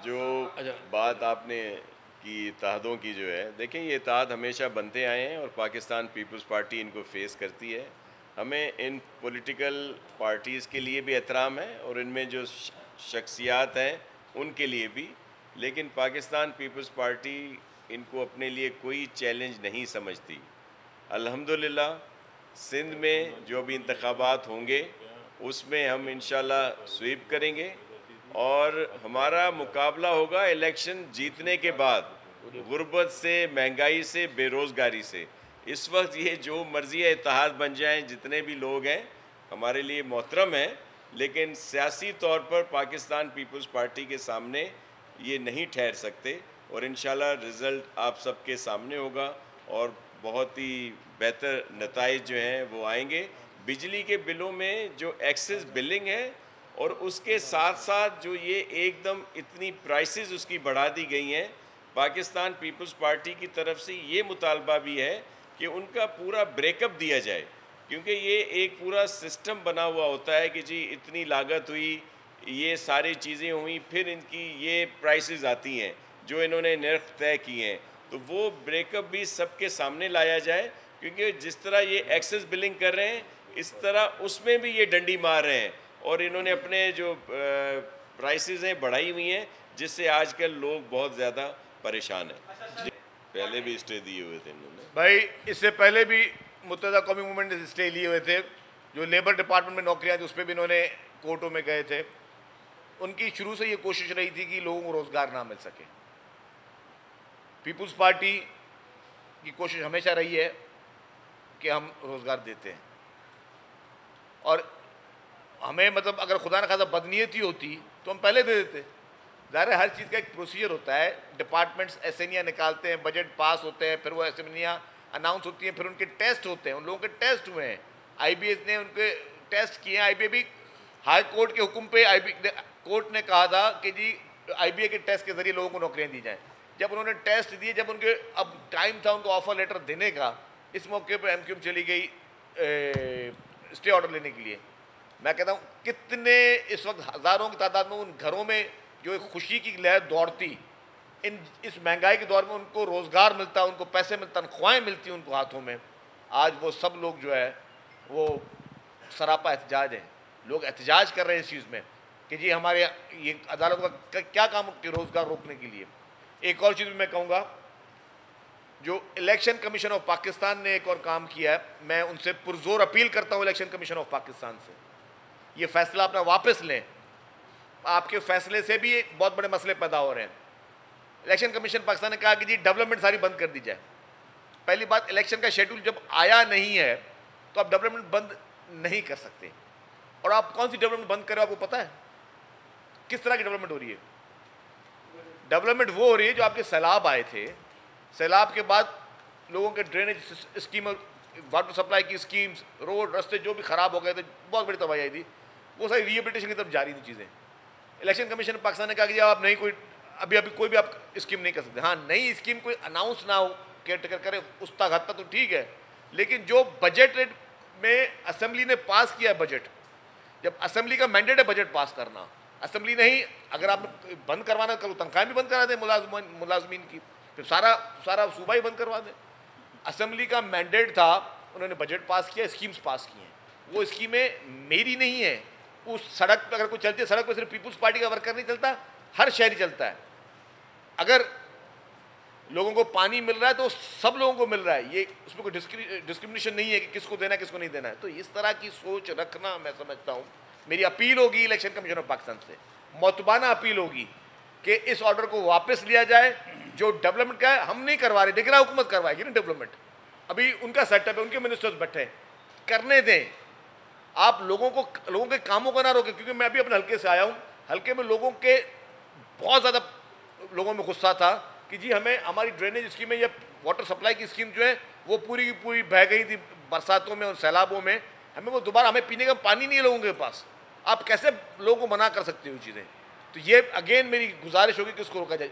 जो अच्छा। बात आपने की इत्तेहादों की जो है, देखें ये इत्तेहाद हमेशा बनते आए हैं और पाकिस्तान पीपल्स पार्टी इनको फेस करती है। हमें इन पॉलिटिकल पार्टीज़ के लिए भी एहतराम है और इनमें जो शख्सियात हैं उनके लिए भी, लेकिन पाकिस्तान पीपल्स पार्टी इनको अपने लिए कोई चैलेंज नहीं समझती। अल्हम्दुलिल्लाह सिंध में जो भी इंतखाबात होंगे उसमें हम इंशाल्लाह स्वीप करेंगे और हमारा मुकाबला होगा इलेक्शन जीतने के बाद गुर्बत से, महंगाई से, बेरोज़गारी से। इस वक्त ये जो मर्जी इत्तेहाद बन जाएं, जितने भी लोग हैं हमारे लिए मोहतरम हैं, लेकिन सियासी तौर पर पाकिस्तान पीपल्स पार्टी के सामने ये नहीं ठहर सकते और इंशाल्लाह रिज़ल्ट आप सबके सामने होगा और बहुत ही बेहतर नताइज जो हैं वो आएंगे। बिजली के बिलों में जो एक्सेस बिलिंग है और उसके साथ साथ जो ये एकदम इतनी प्राइसेस उसकी बढ़ा दी गई हैं, पाकिस्तान पीपल्स पार्टी की तरफ से ये मुतालबा भी है कि उनका पूरा ब्रेकअप दिया जाए, क्योंकि ये एक पूरा सिस्टम बना हुआ होता है कि जी इतनी लागत हुई, ये सारी चीज़ें हुई, फिर इनकी ये प्राइसेस आती हैं जो इन्होंने नर्ख तय किए हैं, तो वो ब्रेकअप भी सबके सामने लाया जाए, क्योंकि जिस तरह ये एक्सेस बिलिंग कर रहे हैं इस तरह उसमें भी ये डंडी मार रहे हैं और इन्होंने अपने जो प्राइसेस हैं बढ़ाई हुई हैं, जिससे आजकल लोग बहुत ज़्यादा परेशान हैं। पहले भी स्टे दिए हुए थे इन्होंने भाई, इससे पहले भी मुत्तहदा कौमी मूवमेंट ने स्टे लिए हुए थे। जो लेबर डिपार्टमेंट में नौकरियां थी उस पर भी इन्होंने कोर्टों में गए थे। उनकी शुरू से ये कोशिश रही थी कि लोगों को रोज़गार ना मिल सके। पीपुल्स पार्टी की कोशिश हमेशा रही है कि हम रोज़गार देते हैं और हमें मतलब अगर खुदा न खासा बदनीयती होती तो हम पहले दे देते। ज़ाहिर है हर चीज़ का एक प्रोसीजर होता है। डिपार्टमेंट्स असेंबलियाँ निकालते हैं, बजट पास होते हैं, फिर वो असेंबलियाँ अनाउंस होती हैं, फिर उनके टेस्ट होते हैं। उन लोगों के टेस्ट हुए हैं, IBA ने उनके टेस्ट किए हैं। IBA भी हाई कोर्ट के हुक्म पे कोर्ट ने कहा था कि जी IBA के टेस्ट के ज़रिए लोगों को नौकरियाँ दी जाएँ। जब उन्होंने टेस्ट दिए, जब उनके अब टाइम था उनको ऑफर लेटर देने का, इस मौके पर MQM चली गई स्टे ऑर्डर लेने के लिए। मैं कहता हूँ कितने इस वक्त हज़ारों की तादाद में उन घरों में जो एक खुशी की लहर दौड़ती, इस महंगाई के दौर में उनको रोज़गार मिलता, उनको पैसे मिलते, तनख्वाहें मिलती उनको हाथों में, आज वो सब लोग जो है वो सरापा एहतजाज हैं। लोग एहतजाज कर रहे हैं इस चीज़ में कि जी हमारे ये अदालतों का क्या काम है रोज़गार रोकने के लिए। एक और चीज़ भी मैं कहूँगा, जो इलेक्शन कमीशन ऑफ पाकिस्तान ने एक और काम किया है, मैं उनसे पुरजोर अपील करता हूँ इलेक्शन कमीशन ऑफ पाकिस्तान से, ये फैसला अपना वापस लें। आपके फैसले से भी बहुत बड़े मसले पैदा हो रहे हैं। इलेक्शन कमीशन पाकिस्तान ने कहा कि जी डेवलपमेंट सारी बंद कर दी जाए। पहली बात, इलेक्शन का शेड्यूल जब आया नहीं है तो आप डेवलपमेंट बंद नहीं कर सकते। और आप कौन सी डेवलपमेंट बंद कर रहे हो आपको पता है? किस तरह की डेवलपमेंट हो रही है? डेवलपमेंट वो हो रही है जो आपके सैलाब आए थे, सैलाब के बाद लोगों के ड्रेनेज स्कीम, वाटर सप्लाई की स्कीम्स, रोड रास्ते जो भी ख़राब हो गए थे, बहुत बड़ी तबाही आई थी, वो सारी रिहेबिलिटेशन की तरफ जारी थी चीज़ें। इलेक्शन कमीशन पाकिस्तान ने कहा कि आप नहीं कोई अभी कोई भी आप स्कीम नहीं कर सकते। हाँ, नई स्कीम कोई अनाउंस ना हो, केयर टेकर करे, उस तक हद तक तो ठीक है, लेकिन जो बजट में असेंबली ने पास किया बजट, जब असेंबली का मैंडेट है बजट पास करना, असेंबली नहीं, अगर आप बंद करवाना करो तनख्वाहें भी बंद करा दें मुलाजमीन की, फिर सारा सूबा ही बंद करवा दें। असेंबली का मैंडेट था, उन्होंने बजट पास किया, स्कीम्स पास की हैं। वो स्कीमें मेरी नहीं है। उस सड़क पर अगर कोई चलती है, सड़क पर सिर्फ पीपुल्स पार्टी का वर्कर नहीं चलता, हर शहरी चलता है। अगर लोगों को पानी मिल रहा है तो सब लोगों को मिल रहा है, ये उसमें कोई डिस्क्रिमिनेशन नहीं है कि किसको देना है किसको नहीं देना है। तो इस तरह की सोच रखना, मैं समझता हूँ, मेरी अपील होगी इलेक्शन कमीशन ऑफ पाकिस्तान से, मौतबाना अपील होगी कि इस ऑर्डर को वापस लिया जाए। जो डेवलपमेंट का है हम नहीं करवा रहे, लेकिन हुकूमत करवाएगी ना डेवलपमेंट। अभी उनका सेटअप है, उनके मिनिस्टर्स बैठे हैं, करने दें। आप लोगों के कामों को ना रोकें, क्योंकि मैं भी अपने हल्के से आया हूँ। हल्के में लोगों के बहुत ज़्यादा लोगों में गुस्सा था कि जी हमें हमारी ड्रेनेज स्कीमें या वाटर सप्लाई की स्कीम जो है वो पूरी की पूरी बह गई थी बरसातों में और सैलाबों में, हमें वो दोबारा, हमें पीने का पानी नहीं है लोगों के पास। आप कैसे लोगों को मना कर सकते हो चीज़ें? तो ये अगेन मेरी गुजारिश होगी कि इसको रोका जाए।